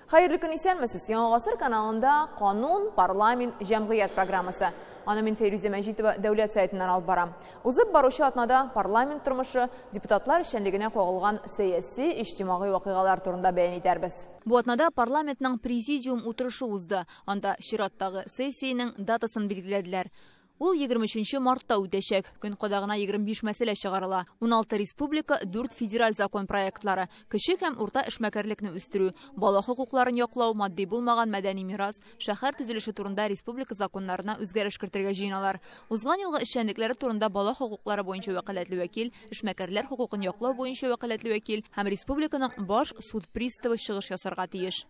Hayırlı gün isenmesiz, Яңа Гасыр kanalında Kanun, Parlament, Cemiyet programması. Аны мен Фейрузе Мәжитова дәүләт сайтынан алып барам. Узып баручы атнада парламент тормышы, депутатлар эшчәнлегенә кагылган сәяси, иҗтимагый вакыйгалар турында бәян итәрбез. Бу атнада парламентның президиум утырышы узды. Анда чираттагы сессиянең датасын билгеләделәр. Ул 23 мартта үтәчәк. Көн кадагына 25 мәсьәлә чыгарыла. 16 республика, 4 федераль закон проектлары, кече һәм урта эшмәкәрлекне үстерү, бала хокукларын яклау, матди булмаган мәдәни мирас, шәһәр төзелеше турында республика законнарына үзгәреш кертергә җыеналар. Узган елгы эшчәнлекләре турында бала хокуклары буенча вәкаләтле вәкил, эшмәкәрләр хокукын яклау буенча вәкаләтле вәкил һәм республиканың баш суд приставы чыгыш ясарга тиеш.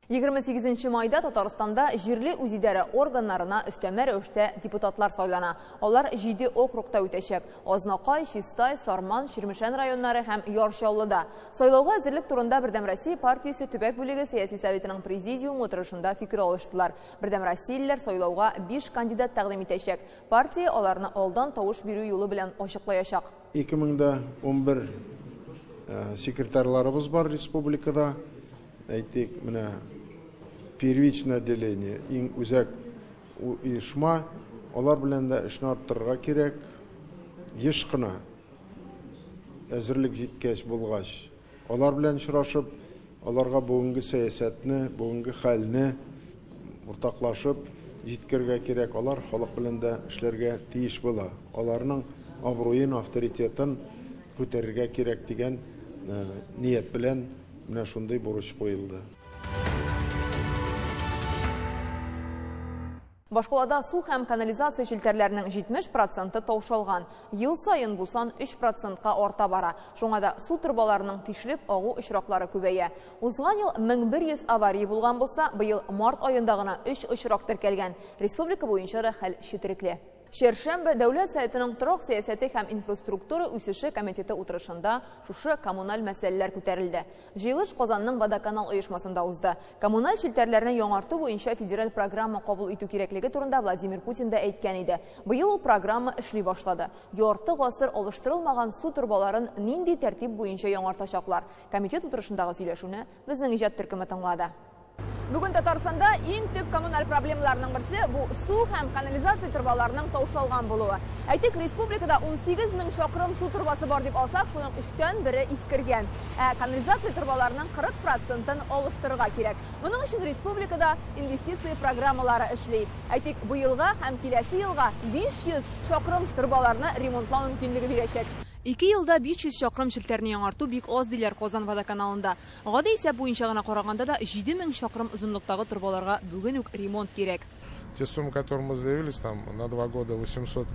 28 майда Татарстанда җирле үзидарә органнарына өстәмә рәвештә депутатлар сайлана. Алар 7 округта үтәчәк. Азнакай, Чистай, Сарман, Ширмешән районнары һәм Ярчаллыда. Сайлауга әзерлек турында Бердәм Россия партиясе төбәк бүлеге сәяси советының президиум утырышында фикер алыштылар. Бердәм Россиялеләр сайлауга 5 кандидат тәкъдим итәчәк. Партия аларны алдан тавыш бирү юлы белән ачыклаячак. 2011 секретарьларыбыз бар республикада. Әйтик, менә первичное отделение, иң үзәк оешма, алар белән дә эшне арттырырга кирәк. Еш кына әзерлек җиткәч булгач, алар белән очрашып, аларга бүгенге сәясәтне, бүгенге хәлне уртаклашып җиткергә кирәк. Алар халык белән дә эшләргә тиеш була. Аларның абруен, авторитетын күтәрергә кирәк дигән ният белән менә шундый бурыч куелды. Башкалада су һәм канализация җилтәрләренең 70% таушалган. Ел сайын булсан 3%-ка арта бара. Шуңа да су трубаларының тишелеп агу очраклары күбәя. Узган ел 1100 авария булган булса, быел март аенда гына 3 очрак теркәлгән. Республика буенча да хәл четерекле. Шәршәмбе дәүләт сайтының торак сәясәте һәм инфраструктура үсеше комитеты утырышында шушы коммуналь мәсьәләләр күтәрелде. Җыелыш Казанның Водоканал оешмасында узды. Коммуналь челтәрләрне яңарту буенча федераль программа кабул итү кирәклеге турында Владимир Путин да әйткән иде. Быел программа эшли башлады. Ярты гасыр алыштырылмаган су турбаларын нинди тәртип буенча яңартачаклар? Комитет утырышындагы сөйләшүне безнең иҗат төркеме тыңлады. Бүген Татарстанда иң төп коммуналь проблемаларның берсе бу су һәм канализация турбаларының таушалган булуы. Әйтик, республикада 18 000 чакрым су турбасы бар дип алсак, шуның 3тән бире искергән. Канализация турбаларының 40%-ын алыштырырга кирәк. Моның өчен республикада инвестиция программалары эшли. Әйтик, бу елга һәм киләсе елга 500 чакрым турбаларны ремонтлау мөмкинлеге бирәчәк. 2 елда 500 чакрым челтәрне яңарту бик аз диләр Казан водоканалында. Гади исәп буенча гына караганда да 7000 чакрым озынлыктагы турбаларга бүген үк ремонт кирәк. Те суммы, которые мы заявились там на 2 года 800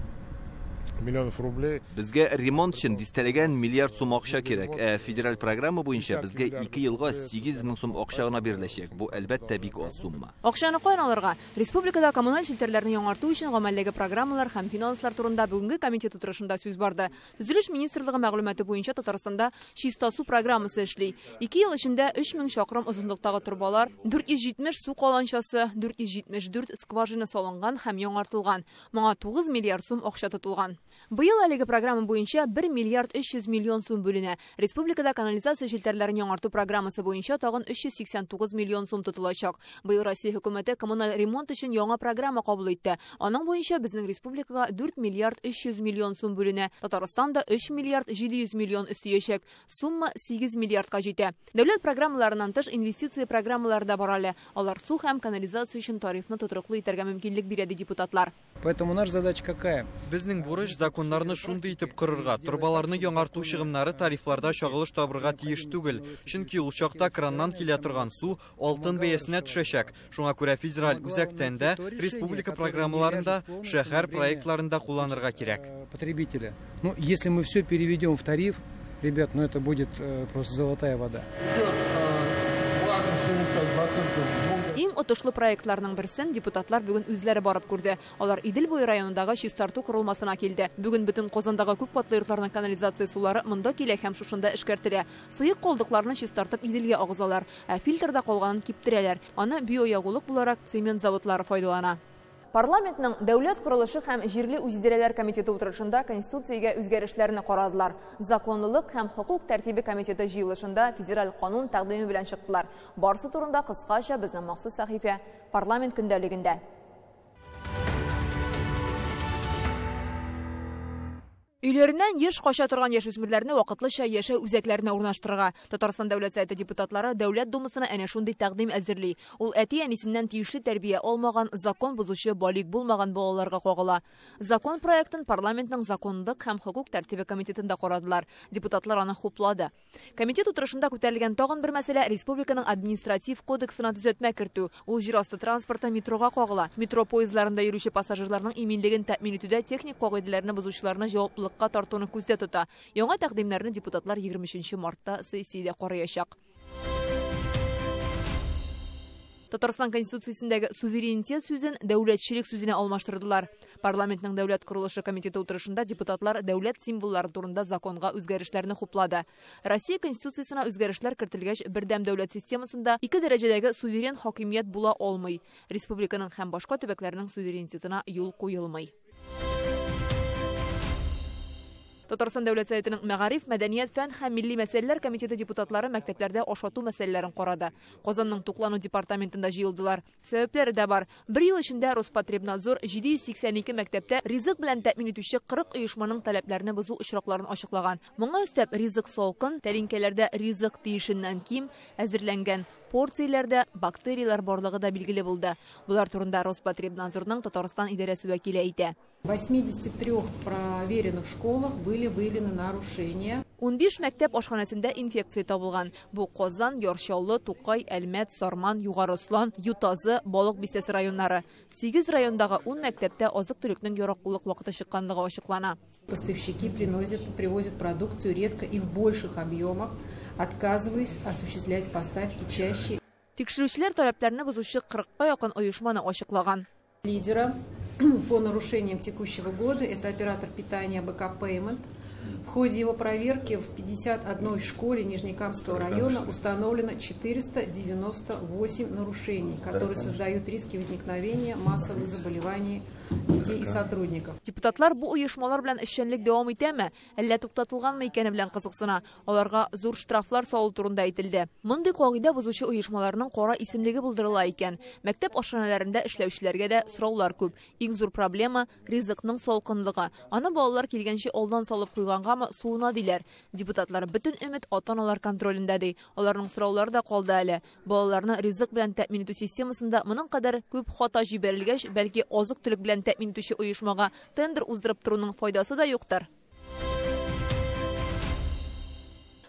миллионов рублей. Безгә ремонт өчен дистәләгән миллиард сум акча кирәк. Федераль программа буенча безгә 2 елга 8000 сум акча гына биреләчәк. Бу әлбәттә бик аз сумма. Акчаны каян алырга? Республикада коммуналь челтәрләрне яңарту өчен гамәлдәге программалар һәм финанслар турында бүгенге комитет утырышында сүз барды. Төзелеш министрлыгы мәгълүматы буенча Татарстанда чиста су программасы эшли. 2 ел эчендә 3000 чакрым озынлыктагы турбалар, 470 су каланчасы, 474 скважина салынган һәм яңартылган. Моңа 9 миллиард сум акча тотылган. Быел әлеге программа буенча 1 миллиард 300 миллион сум бүленә. Республикада канализация челтәрләрен яңарту программасы буенча тагын 389 миллион сум тотылачак. Быел Россия хөкүмәте коммуналь ремонт өчен яңа программа кабул итте. Аның буенча безнең республикага 4 миллиард 300 миллион сум бүленә. Татарстанда 3 миллиард 700 миллион өстәячәк. Сумма 8 миллиардка җитә. Дәүләт программаларыннан тыш инвестиция программалары да бар әле. Алар су һәм канализация өчен тарифны тотрыклы итәргә мөмкинлек бирә ди депутатлар. Поэтому наша задача какая? Безнең бурыч законнарны шундый итеп кырырга, турбаларны яңарту чыгымнары тарифларда чагылыш табырга тиеш түгел. Чөнки ул чакта краннан килә торган су алтын бәясенә төшәчәк. Шуңа күрә федераль үзәктән дә республика программаларында, шәһәр проектларында кулланырга кирәк. Потребителя. Ну, если мы все переведем в тариф, ребят, ну это будет просто золотая вода. Иң отышлы проектларның берсен депутатлар бүген үзләре барып күрде. Алар Идел буе районындагы чистарту корылмасына килде. Бүген бөтен Казандагы күп катлы йортларның канализация сулары монда килә һәм шушында эшкәртелә. Сыек калдыкларны чистартып Иделгә агызалар, фильтрда калганын киптерәләр. Аны биоягулык буларак цемент заводлары файдалана. Парламентның дәүләт құрылышы һәм җирле үзидарәләр комитеты утырышында Конституциягә үзгәрешләрне карадылар. Законлылык һәм хокук тәртибе комитеты җыелышында федераль канун тәкъдиме белән чыктылар. Барысы турында кыскача безнең махсус сәхифә парламент көндәлегендә. Өйләреннән еш кача торган яшүсмерләрне вакытлыча яшәү үзәкләренә урнаштырырга Татарстан дәүләт советы депутатлары дәүләт думасына әнә шундый тәкъдим әзерли. Ул әти-әнисеннән тиешле тәрбия алмаган, закон бузучы, балиг булмаган балаларга кагыла. Закон проектын парламентның законлык һәм хокук тәртибе комитетында карадылар. Депутатлар аны хуплады. Комитет утырышында күтәрелгән тагын бер мәсьәлә республиканың административ кодексына түзәтмә кертү. Ул җир асты транспорты метрога кагыла. Метро поездларында йөрүче пассажирларның иминлеген тәэмин итүдә техник кагыйдәләрне бузучыларны җаваплылык тартуны күздә тота. Яңа тәкъдимнәрне депутатлар 23 мартта сессиядә караячак. Татарстан Конституциясендәге суверенитет сүзен дәүләтчелек сүзенә алмаштырдылар. Парламентның дәүләт құрылышы комитеты утырышында депутатлар дәүләт символлары турында законга үзгәрешләрне хуплады. Россия Конституциясына үзгәрешләр кертелгәч, бердәм дәүләт системасында 2 дәрәҗәдәге суверен хакимият була алмый. Республиканың һәм башка төбәкләрнең суверенитетына юл куелмый. Татарстан дәүләт советының мәгариф, мәдәният, фән һәм милли мәсьәләләр комитеты депутатлары мәктәпләрдә ашату мәсьәләләрен карады. Казанның туклану департаментында җыелдылар. Сәбәпләре дә бар. Бер ел эчендә Роспотребнадзор 782 мәктәптә ризык белән тәэмин итүче 40 оешманың таләпләрне бозу очракларын ачыклаган. Моңа өстәп ризык салкын, тәлинкәләрдә ризык тиешеннән ким әзерләнгән. Порцияләрдә бактериялар барлыгы да билгеле булды. Булар турында Роспотребнадзорның Татарстан идарәсе вәкиле әйтә. В 83 проверенных школах были выявлены нарушения. 15 мәктәп ашханәсендә инфекция табылган. Бу Казан, Ярчаулы, Тукай, Әлмәт, Сарман, Югары Ослан, Ютазы, Балык бистәсе районнары. 8 райондагы 10 мәктәптә азык-төлекнең яраклылык вакыты чыкканлыгы ачыклана. Поставщики привозят продукцию редко и в больших объемах, отказываясь осуществлять поставки чаще. Тикшерүчеләр таләпләрне бозучы 40-ка якын оешманы ачыклаган. Лидера по нарушениям текущего года это оператор питания БК Payment. В ходе его проверки в 51 школе Нижнекамского района установлено 498 нарушений, которые создают риски возникновения массовых заболеваний детей и сотрудников. Депутатлар бу оешмалар белән эшчәнлек дәвам итәме, әллә туктатылганмы икәне белән кызыксына. Аларга зур штрафлар салу турында әйтелде. Мондый кагыйдә бозучы оешмаларның кара исемлеге булдырыла икән. Мәктәп ашханәләрендә эшләүчеләргә дә сораулар күп. Иң зур проблема ризыкның салкынлыгы. Аны балалар килгәнче алдан салып куйгангамы суына диләр. Депутатлар бөтен өмет ата-аналар контролендә ди. Аларның сораулары да калды әле. Балаларны ризык белән тәэмин итү системасында моның кадәр күп хата җибәрелгәч, бәлки азык-төлек белән тәэмин итүче оешмага тендер уздырып торуның файдасы да юктыр.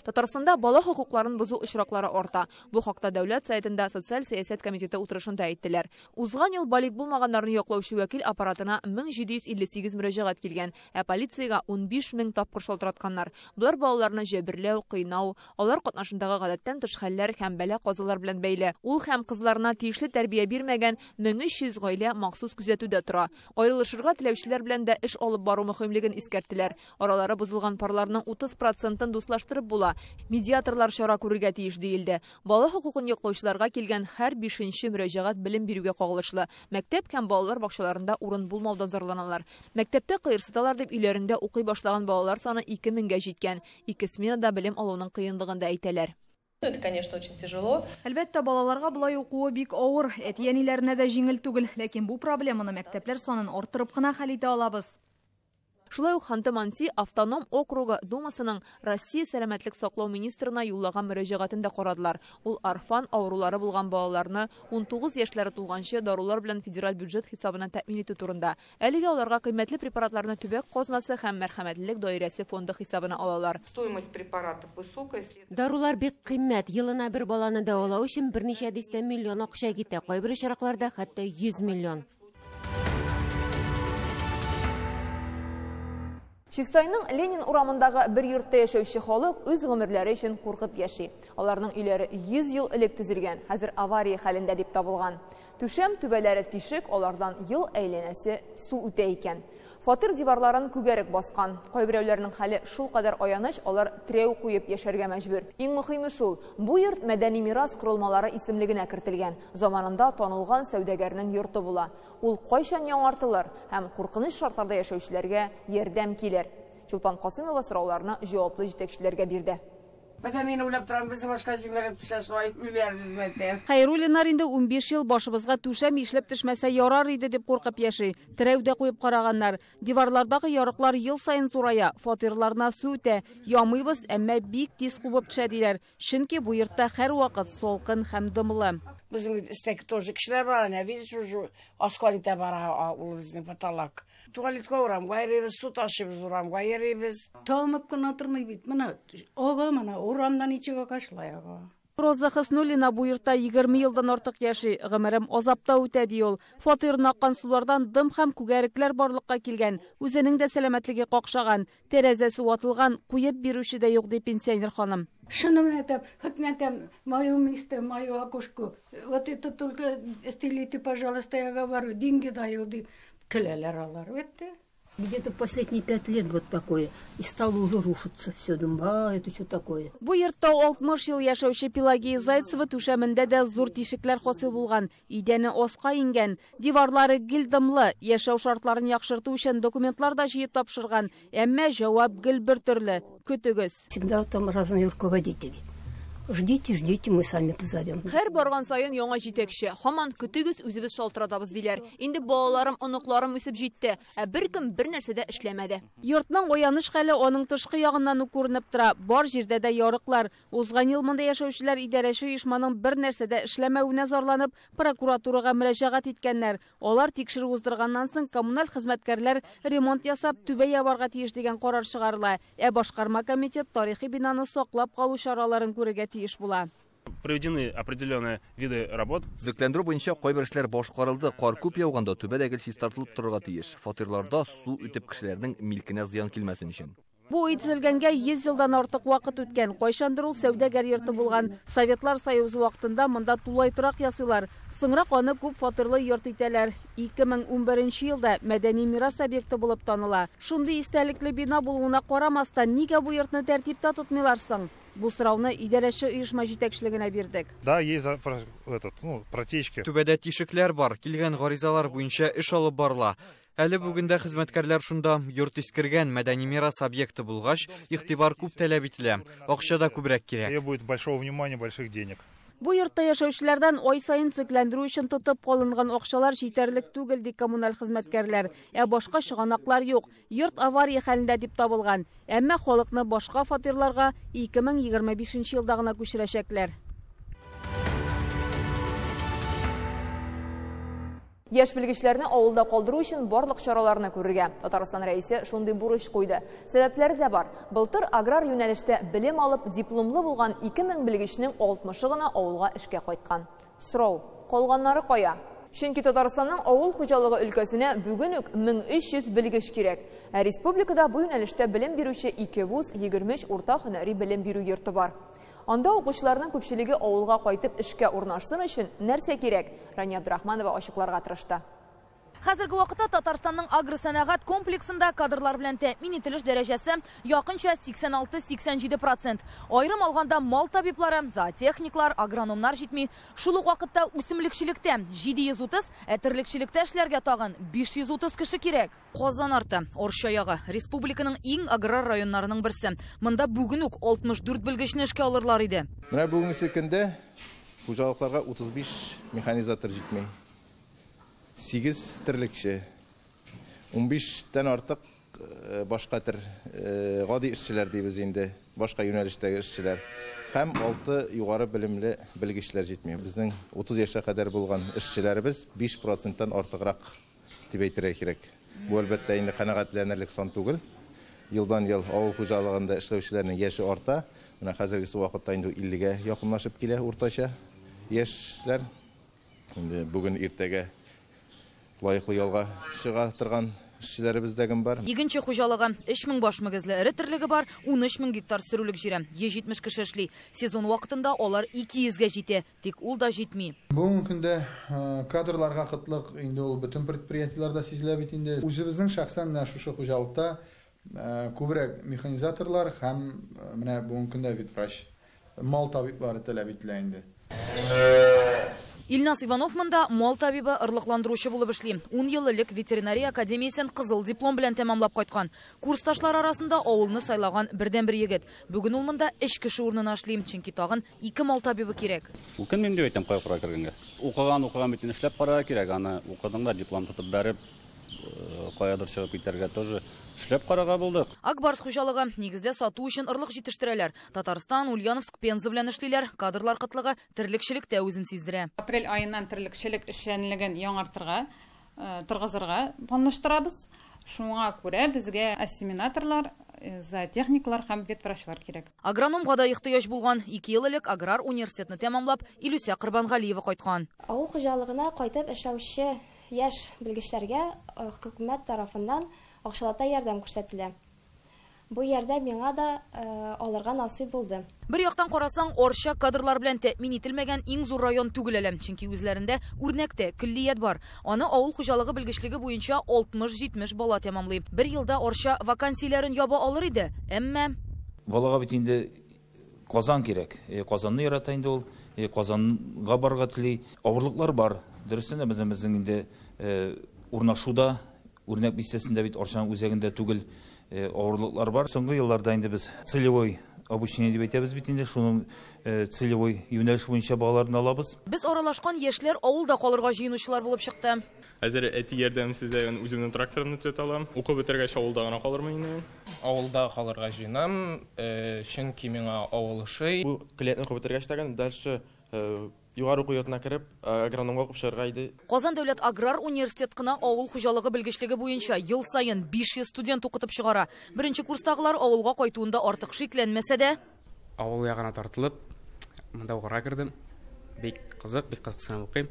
Татарстанда бала хукукларын бозу очраклары арта. Бу хакта дәүләт советында социаль сәясәт комитеты утырышында әйттеләр. Узган ел балиг булмаганнарны яклаучы вәкил аппаратына 1758 мөрәҗәгать килгән, ә полициягә 15 000 тапкыр шалтыратканнар. Булар балаларны җәберләү, кыйнау, алар катнашындагы гадәттән тыш хәлләр һәм бәла казалар белән бәйле. Ул һәм кызларына тиешле тәрбия бирмәгән 1300 гаилә махсус күзәтүдә тора. Аерылышырга теләүчеләр белән дә эш алып бару мөһимлеген искәрттеләр. Аралары бозылган парларның 30%-ын дуслаштырып була. Медиаторлар чара күрергә тиеш диелде. Бала хукукын яклаучыларга килгән һәр 5-нче мөрәҗәгать белем бирүгә кагылышлы. Мәктәп һәм балалар бакчаларында урын булмаудан зарланалар. Мәктәптә кыерсыталар дип өйләрендә укый башлаган балалар саны 2000-гә җиткән. 2 сменада белем алуның кыенлыгын да әйтәләр. Это, конечно, очень тяжело. Әлбәттә, балаларга булай укуы бик авыр, әти-әниләренә дә җиңел түгел, ләкин бу проблеманы мәктәпләр санын арттырып кына хәл итә алабыз. Шулай ук Ханты-Манси автоном округы Думасының Россия сәламәтлек саклау министрына юллаган мөрәҗәгатен дә карадылар. Ул орфан авырулары булган балаларны 19 яшьләре тулганчы дарулар белән федераль бюджет хисабына тәэмин итү турында. Әлегә аларга кыйммәтле препаратларны төбәк казнасы һәм мәрхәмәтлелек даирәсе фонды хисабына алалар. Стоимость препаратов высокая. Дарулар бик кыйммәт. Елына бер баланы дәвалау өчен берничә дистә миллион акча китә. Кайбер очракларда хәтта 100 миллион. Чистайның Ленин урамындагы бер йортта яшәүче халык үз гомерләре өчен куркып яши. Аларның өйләре 100 ел элек төзелгән, хәзер авария хәлендә дип табылган. Түшәм түбәләре тишек, алардан ел әйләнәсе су үтә икән. Фатир диварларын күгәрек баскан. Кайберәүләрнең хәле шул кадәр аяныч, алар терәү куеп яшәргә мәҗбүр. Иң мөһиме шул, бу йорт мәдәни мирас корылмалары исемлегенә кертелгән. Заманында танылган сәүдәгәрнең йорты була. Ул кайчан яңартылыр һәм куркыныч шартларда яшәүчеләргә ярдәм килер. Чулпан Касымова сорауларны җаваплы җитәкчеләргә бирде. Хәйруллиннар инде 15 ел башыбызга түшәм ишләп төшмәсә ярар иде дип куркып яши. Терәүдә куеп караганнар. Диварлардагы ярыклар ел сайын зурая, фатирларына су үтә. Ямыйбыз, әмма бик тиз кубып төшә диләр. Чөнки бу йортта һәрвакыт салкын һәм дымлы. Bizim istek тоже kişiler var ne biz şu askalite var o bizim patalak. Tuvalet koyuram, gayrı su taşıyoruz duram, gayrı biz. Tamam kına oturmayı bit, mana oga mana oramdan içiga kaşlaya. Роза Хыснуллина бу йортта 20 елдан артык яши, гомерем азапта үтә ди ул. Фатирына аккан сулардан дым һәм күгәрекләр барлыкка килгән. Үзенең дә сәламәтлеге какшаган, тәрәзәсе ватылган, куеп бирүче дә юк ди пенсионер ханым. Шуны әйтеп, хәтнәтем, мою место, мою окошко. Вот это только стелите, пожалуйста, я говорю, деньги даю, ди көләләр алар, ветте. Где-то последние 5 лет вот такое. И стало уже рушиться все. Думаю, это что такое? Бу йортта 60 ел яшәүче Пелагея Зайцева түшәмендә дә зур тишекләр хасил булган. Идәне аска ингән. Диварлары гел дымлы. Яшәү шартларын яхшырту өчен документлар да җыеп тапшырган. Әмма җавап гел бер төрле. Көтегез. Всегда там разные руководители. Ждите, ждите, мы сами позовем. Һәр барган сайын яңа җитәкче. Һаман көтегез, үзебез шалтыратабыз диләр. Инде балаларым, оныкларым үсеп җитте, ә беркем бер нәрсәдә эшләмәде. Йортның ояныш хәле аның тышкы ягыннан ук күренеп тора. Бар җирдә дә ярыклар. Узган ел монда яшәүчеләр идарәче оешманың бер нәрсәдә эшләмәвенә зарланып, прокуратурага мөрәҗәгать иткәннәр. Алар тикшерү уздырганнан соң коммуналь хезмәткәрләр ремонт ясап түбә ябарга тиеш дигән карар чыгарыла. Ә башкарма комитет тарихи бинаны саклап калу чараларын күрергә тиеш була. Проведены определенные виды работ. Төзекләндерү буенча кайбер эшләр башкарылды. Кар күп яуганда түбәдәге систартылып торырга тиеш. Фатирларда су үтеп кешеләрнең милкенә зыян килмәсен өчен. Бу ителгәнгә 100 елдан артык вакыт үткән. Кайчандыр ул сәүдәгәр йорты булган. Советлар Союзы вакытында монда тулайтрак ясыйлар. Соңрак аны күп фатирлы йорт итәләр. 2011 елда мәдәни мирас объекты булып таныла. Шундый истәлекле бина булуына карамастан, нигә бу йортны тәртиптә тотмыйлар соң? Бу сорауны идарәче оешма җитәкчелегенә бирдек. Да, есть протечки. Түбәдә тишекләр бар, килгән гаризалар буенча эш алып барыла. Әле бүгендә хезмәткәрләр шунда йорт искергән мәдәни мирас объекты булгач, игътибар күп таләп ителә. Акча да күбрәк кирәк. Будет большого внимания, больших денег. Бу йортта яшәүчеләрдән ай сайын цикләндерү өчен тотып калынган акчалар җитәрлек түгел ди коммуналь хезмәткәрләр. Ә башка чыганаклар юк. Йорт авария хәлендә дип табылган. Әмма халыкны башка фатирларга 2025 елда гына күчерәчәкләр. Яшь белгечләрне авылда калдыру өчен барлык чараларны күрергә. Татарстан рәисе шундый бурыч куйды. Сәбәпләре дә бар. Былтыр аграр юнәлештә белем алып дипломлы булган 2000 белгечнең 60-ы гына авылга эшкә кайткан. Сорау: калганнары кая? Чөнки Татарстанның авыл хуҗалыгы өлкәсенә бүген үк 1300 белгеч кирәк. Ә республикада бу юнәлештә белем бирүче 2 вуз, 23 урта һөнәри белем бирү йорты бар. Анда укучыларның күпчелеге авылга кайтып эшкә урнашсын өчен нәрсә кирәк? Рания Абдрахманова ачыкларга тырышты. Хәзерге вакытта Татарстанның агросәнәгать комплексында кадрлар белән тәэмин ителеш дәрәҗәсе якынча 86-87%. Айрым алганда мал табиблары, зоотехниклар, агрономнар җитми. Шул ук вакытта үсемлекчелектә 730, әтерлекчелектә эшләргә тагын 530 кеше кирәк. Казан арты, Орча ягы, республиканың иң аграр районнарының берсе. Монда бүген үк 64 белгечне эшкә алырлар иде. Менә бүгенге көндә хуҗалыкларга 35 механизатор җитмәй. 8 терлекче, 15-тән артык башка төр гади эшчеләр дибез инде, башка юнәлештәге эшчеләр һәм 6 югары белемле белгечләр җитми. Безнең 30 яшькә кадәр булган эшчеләребез 5%-тан артыграк дип әйтергә кирәк. Бу әлбәттә инде канәгатьләнерлек сан түгел. Елдан-ел авыл хуҗалыгында эшләүчеләрнең яше арта. Менә хәзерге вакытта инде 50-гә якынлашып килә уртача яшьләр. Инде бүген иртәгә лайыклы ялга чыга торган эшчеләребездәгем бар. Игенче хуҗалыгы 3000 баш мөгезле эре терлеге бар, 13000 гектар сөрүлек җире, 170 кеше эшли. Сезон вакытында алар 200-гә җитә, тик ул да җитми. Бүгенге көндә кадрларга кытлык инде ул бөтен предприятиеләрдә сизелә бит инде. Үзебезнең шәхсән шушы хуҗалыкта күбрәк механизаторлар һәм менә бүгенге көндә ветврач мал табиблары таләп ителә инде. Илнас Иванов монда мал табибы ырлыкландыручы булып эшли. 10 ел элек ветеринария академиясен кызыл диплом белән тәмамлап кайткан. Курсташлар арасында авылны сайлаган бердән-бер егет. Бүген ул монда 3 кеше урынына эшли, чөнки тагын 2 мал табибы кирәк. Укын мен дип әйтәм кайгыра кергәнгә. Укыган битен эшләп карарга кирәк, аны укыдың да диплом тотып бәреп каядыр чыгып китәргә тоже эшләп карарга булдык. Акбарс хуҗалыгы нигездә сату өчен ырлык җитештерәләр. Татарстан, Ульяновск, Пенза белән эшлиләр. Кадрлар кытлыгы терлекчелектә үзен сиздерә. Апрель айыннан терлекчелек эшчәнлеген яңартырга, торгызырга планлаштырабыз. Шуңа күрә безгә ассимиляторлар, зоотехниклар һәм ветврачлар кирәк. Агрономга да ихтыяҗ булган. 2 ел элек аграр университетны тәмамлап, Илүсә Корбангалиева кайткан. Авыл хуҗалыгына кайтып эшләүче яшь белгечләргә хөкүмәт тарафыннан акчалата ярдәм күрсәтелә. Бу ярдәм миңа да алырга насыйп булды. Бер яктан карасаң, Орча кадрлар белән тәэмин ителмәгән иң зур район түгел әле, чөнки үзләрендә үрнәктә көллият бар. Аны авыл хуҗалыгы белгечлеге буенча 60-70 бала тәмамлый. Бер елда Орча вакансияләрен яба алыр иде, әмма балага бит инде Казан кирәк. Казанны ярата инде ул, Казанга барырга тели. Авырлыклар бар. Дөресен безнең инде урнашуда, үрнәк бистәсендә бит Орчаның үзәгендә түгел авырлыклар бар. Соңгы елларда инде без целевой обучение дип әйтәбез бит инде, шуның целевой юнәлеш буенча балаларны алабыз. Без аралашкан яшьләр авылда калырга җыенучылар булып чыкты. Хәзер әти ярдәмсездән үземнең тракторымны төзәтә алам. Укып бетергәч авылда гына калырмын инде. Авылда калырга җыенам, чөнки миңа авыл ошый. Бу клиентны укып бетергәч тагын дальше югары уку йортына кереп агрономга укып чыгарга иде. Казан дәүләт аграр университетына авыл хуҗалыгы белгечлеге буенча ел сайын 500 студент укытып чыгара. Беренче курстагылар авылга кайтуында артык шикләнмәсә дә, авыл ягына тартылып, монда укырга кирдем. Бик кызыксынып укыйм.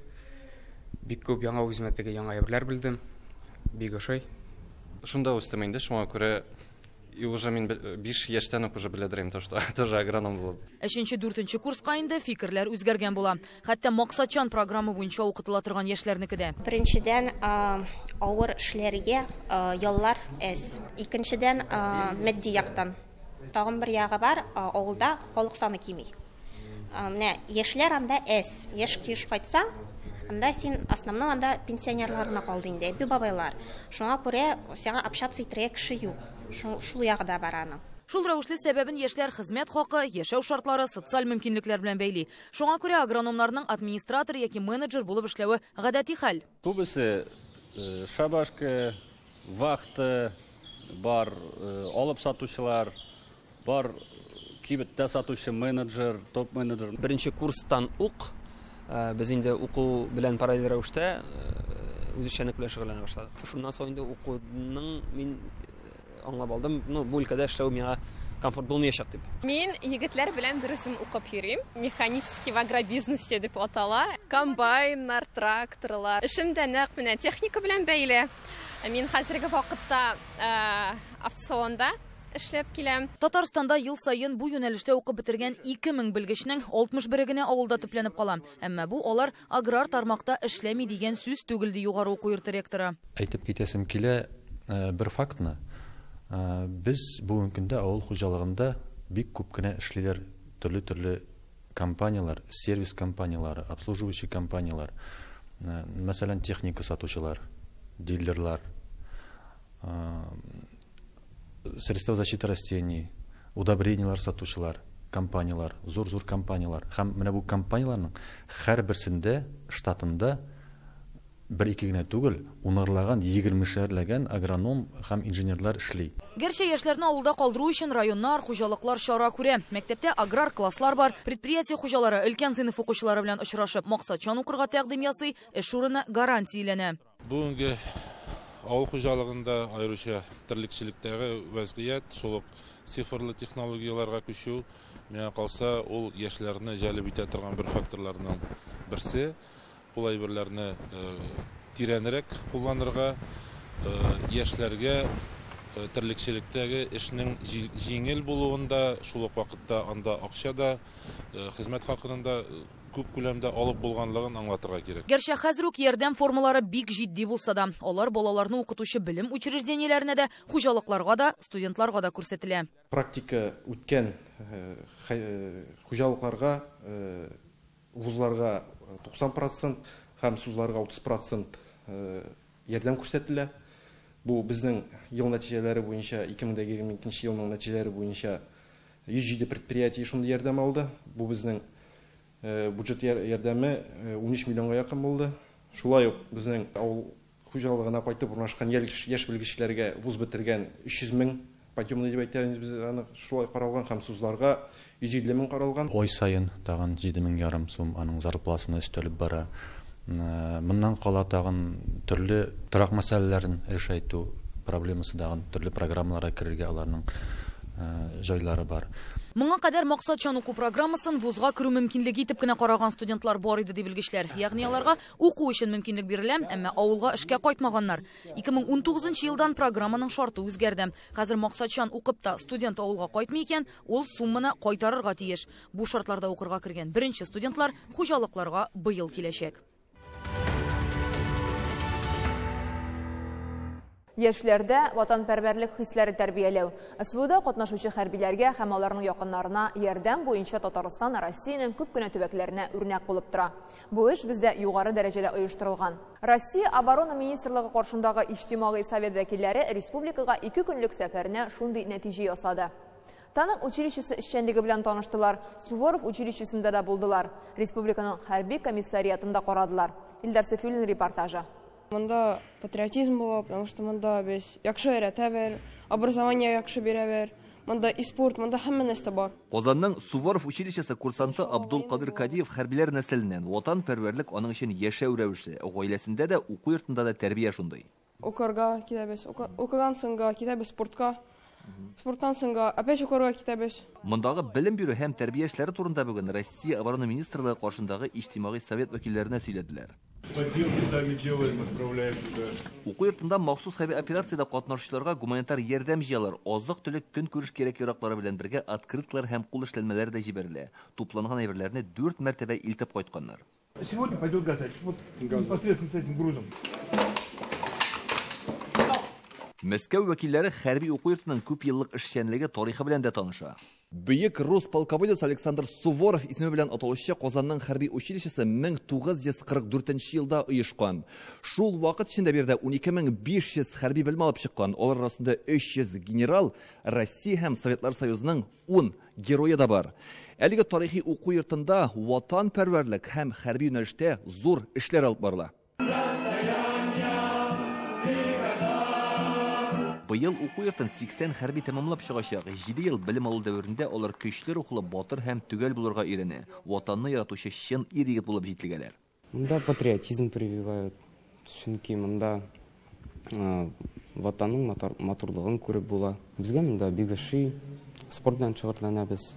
Бик күп яңа үзмәттәге яңа әйберләр белдем. Бик ошый. Шунда үстем инде, шуңа күрә и уже мин 5 яшьтән үк уже беләдерем, тоже агроном булып. 3-4 курска инде фикерләр үзгәргән була. Хәтта максатчан программа буенча укытыла торган яшьләрнеке дә. Беренчедән авыр эшләргә яллар әз. Икенчедән матди яктан. Тагын бер ягы бар, авылда халык саны кими. Менә яшьләр анда әз. Яшь киш кайтса, анда син основном анда пенсионерларына калды инде, бу бабайлар. Шуңа күрә сиңа общаться итәргә кеше юк. Шул ягыда бар аны. Шул рәвешле сәбәбен яшьләр хезмәт хакы, яшәү шартлары, социаль мөмкинлекләр белән бәйли. Шуңа күрә агрономнарның администратор яки менеджер булып эшләве гадәти хәл. Күбесе шабашка, вахта бар, алып сатучылар бар, кибеттә сатучы менеджер, топ менеджер. Беренче курстан ук без инде уку белән параллель рәвештә үзешчәнлек белән шөгыльләнә башладык. Шуннан соң инде укуның мин аңлап алдым, бу өлкәдә эшләү миңа комфорт булмаячак дип. Мин егетләр белән дөресен укып йөрим. Механический агробизнесе дип атала. Комбайннар, тракторлар. Эшемдә нәкъ менә техника белән бәйле. Мин хәзерге вакытта автосалонда эшләп киләм. Татарстанда ел сайын бу юнәлештә укып бетергән 2000 белгечнең 61 генә авылда төпләнеп кала. Әмма бу алар аграр тармакта эшләми дигән сүз түгел ди югары уку йорты ректоры. Әйтеп китәсем килә бер фактны. Без бүгенге көндә авыл хуҗалыгында бик күп кенә эшлиләр, төрле компаниялар, сервис компаниялары, обслуживающий компаниялар, мәсәлән техника сатучылар, дилерлар, средства защиты растений, удобрениялар сатучылар, компаниялар, зур компаниялар. Һәм менә бу компанияларның һәрберсендә штатында бер-ике генә түгел, унарлаган, 20-шәрләгән агроном һәм инженерлар эшли. Гәрчә яшьләрне авылда калдыру өчен районнар, хуҗалыклар чара күрә. Мәктәптә аграр класслар бар, предприятие хуҗалары өлкән сыйныф укучылары белән очрашып, максатчан укырга тәкъдим ясый, эш урыны гарантияләнә. Бүгенге авыл хуҗалыгында аеруча терлекчелектәге вазгыять, шул цифрлы технологияларга күчү, миңа калса, ул яшьләрне җәлеп итә торган бер факторларның берсе. Ул әйберләрне тирәнрәк кулланырга, яшьләргә терлекчелектәге эшнең җиңел булуында, шул ук вакытта анда акча да, хезмәт хакын да күп күләмдә алып булганлыгын аңлатырга кирәк. Гәрчә хәзер үк ярдәм формалары бик җитди булса да, алар балаларны укытучы белем учреждениеләренә дә, хуҗалыкларга да, студентларга да күрсәтелә. Практика үткән хуҗалыкларга, вузларга 90% һәм сузларга 30% ярдәм күрсәтелә. Бу безнең ел нәтиҗәләре буенча 2022 елның нәтиҗәләре буенча 107 предприятие шундый ярдәм алды. Бу безнең бюджет ярдәме 13 миллионга якын булды. Шулай ук безнең авыл хуҗалыгына кайтып урнашкан яшь белгечләргә вуз бетергән 300 мең подъемный дип әйтәбез без аны шулай каралган һәм сузларга 150 мең каралган. Ой сайын тагын 7,5 сум аның зарплатасына өстәлеп бара. Моннан кала тагын төрле торак мәсьәләләрен решайту проблемасы дагын төрле программаларга керергә аларның җайлары бар. Моңа кадәр максатчан уку программасын вузга керү мөмкинлеге итеп кенә караган студентлар бар иде ди белгечләр. Ягъни аларга уку өчен мөмкинлек бирелә, әмма авылга эшкә кайтмаганнар. 2019 елдан программаның шарты үзгәрде. Хәзер максатчан укып та студент авылга кайтмый икән, ул сумманы кайтарырга тиеш. Бу шартларда укырга кергән беренче студентлар хуҗалыкларга быел киләчәк. Яшьләрдә ватанпәрвәрлек хисләре тәрбияләү. СВОда катнашучы хәрбиләргә һәм аларның якыннарына ярдәм буенча Татарстан Россиянең күп кенә төбәкләренә үрнәк булып тора. Бу эш бездә югары дәрәҗәдә оештырылган. Россия оборона министрлыгы каршындагы иҗтимагый совет вәкилләре республикага 2 көнлек сәфәренә шундый нәтиҗә ясады. Танк училищесы эшчәнлеге белән таныштылар. Суворов училищесында да булдылар. Республиканың хәрби комиссариатында карадылар. Илдар Сафиуллин репортажы. Монда патриотизм була, потому что монда без яхшы өйрәтәбез, образование яхшы бирәбез. Монда и спорт, монда һәммә нәрсә бар. Казанның Суворов училищесы курсанты Абдул Кадир Кадиев хәрбиләр нәселеннән, ватанпәрвәрлек аның өчен яшәү рәвеше, гаиләсендә дә, уку йортында да тәрбия шундый. Укырга китәбез, укыган соңга китәбез спортка. Спорттан соңга опять укырга китәбез. Мондагы белем бирү һәм тәрбия эшләре турында бүген Россия оборона министрлыгы каршындагы иҗтимагый совет вәкилләренә сөйләделәр. Поделки сами делаем, отправляем туда. Уку йортында махсус хәрби операциядә катнашучыларга гуманитар ярдәм җыялар, азык-төлек көнкүреш кирәк-яраклары белән бергә открыткалар һәм кул эшләнмәләре дә җибәрелә. Тупланган әйберләрне 4 мәртәбә илтеп кайтканнар. Сегодня пойдет газать. Вот непосредственно с этим грузом. Мәскәү вәкилләре хәрби уку йортының күп еллык эшчәнлеге тарихы белән дә таныша. Бөек рус полководец Александр Суворов исеме белән аталучы Казанның хәрби училищесы 1944 елда оешкан. Шул вакыт эчендә бердә 12500 хәрби белем алып чыккан. Алар арасында 300 генерал, Россия һәм Советлар Союзының 10 герое да бар. Әлеге тарихи уку йортында ватанпәрвәрлек һәм хәрби юнәлештә зур эшләр алып барыла. Быел уку йортын 80 хәрби тәмамлап чыгачак. 7 ел белем алу дәверендә алар көчле рухлы, батыр һәм төгәл булырга өйрәнә. Ватанны яратучы чын ир-егет булып җителгәләр. Монда патриотизм прививают. Чөнки монда ватанның матурлыгын күреп була. Безгә монда бик ошый, спорт белән шөгыльләнәбез.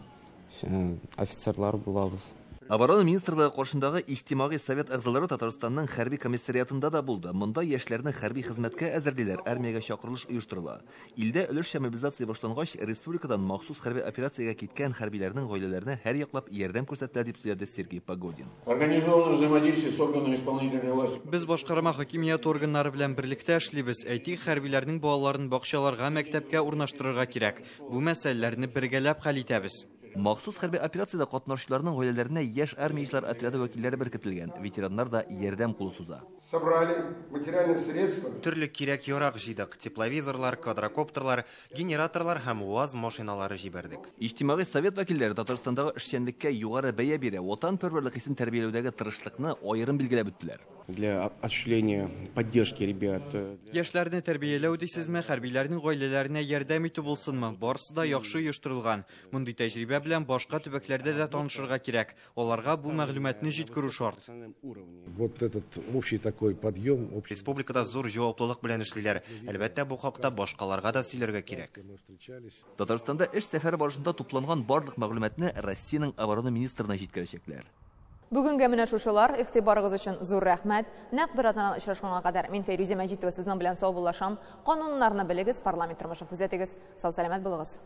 Офицерлар булабыз. Оборона министрлыгы каршындагы иҗтимагый совет әгъзалары Татарстанның хәрби комиссариатында да булды. Монда яшьләрне хәрби хезмәткә әзерлиләр, армиягә чакырылыш оештырыла. Илдә өлеш мобилизация башлангач, республикадан махсус хәрби операциягә киткән хәрбиләрнең гаиләләренә һәр яклап ярдәм күрсәтелә дип сөйләде Сергей Погодин. Организованное взаимодействие с органами исполнительной власти. Без башкарма хакимият органнары белән берлектә эшлибез. Әйтик, хәрбиләрнең балаларын бакчаларга, мәктәпкә урнаштырырга кирәк. Бу мәсьәләләрне бергәләп хәл итәбез. Махсус хәрби операциядә катнашучыларның гаиләләренә яшь армиячылар отряды вәкилләре беркетелгән. Ветераннар да ярдәм кулы суза. Собрали материальные средства. Төрле кирәк ярак җыйдык. Тепловизорлар, квадрокоптерлар, генераторлар һәм УАЗ машиналары җибәрдек. Иҗтимагый совет вәкилләре Татарстандагы эшчәнлеккә югары бәя бирә, ватанпәрвәрлек хисен тәрбияләүдәге тырышлыкны аерым билгеләп үттеләр. Для осуществления поддержки ребят. Яшьләрне тәрбияләү дисезме, хәрбиләрнең гаиләләренә ярдәм итү булсынмы, барысы да яхшы оештырылган. Мондый тәҗрибә белән башка төбәкләрдә дә танышырга кирәк. Аларга бу мәгълүматны җиткерү шарт. Вот этот общий такой подъем. Республикада зур җаваплылык белән эшлиләр. Әлбәттә, бу хакта башкаларга да сөйләргә кирәк. Татарстанда эш сәфәре барышында тупланган барлык мәгълүматны Россиянең оборона министрына җиткерәчәкләр. Бүгінгі менә шушылар, игътибарыгыз өчен зур рәхмәт. Нәкъ бер атнанан очрашканга кадәр мин Фәйрүзә Мәҗитова сезнең белән сау булышам. Кануннарны белегез, парламент тормышын күзәтегез. Сау сәламәт булыгыз.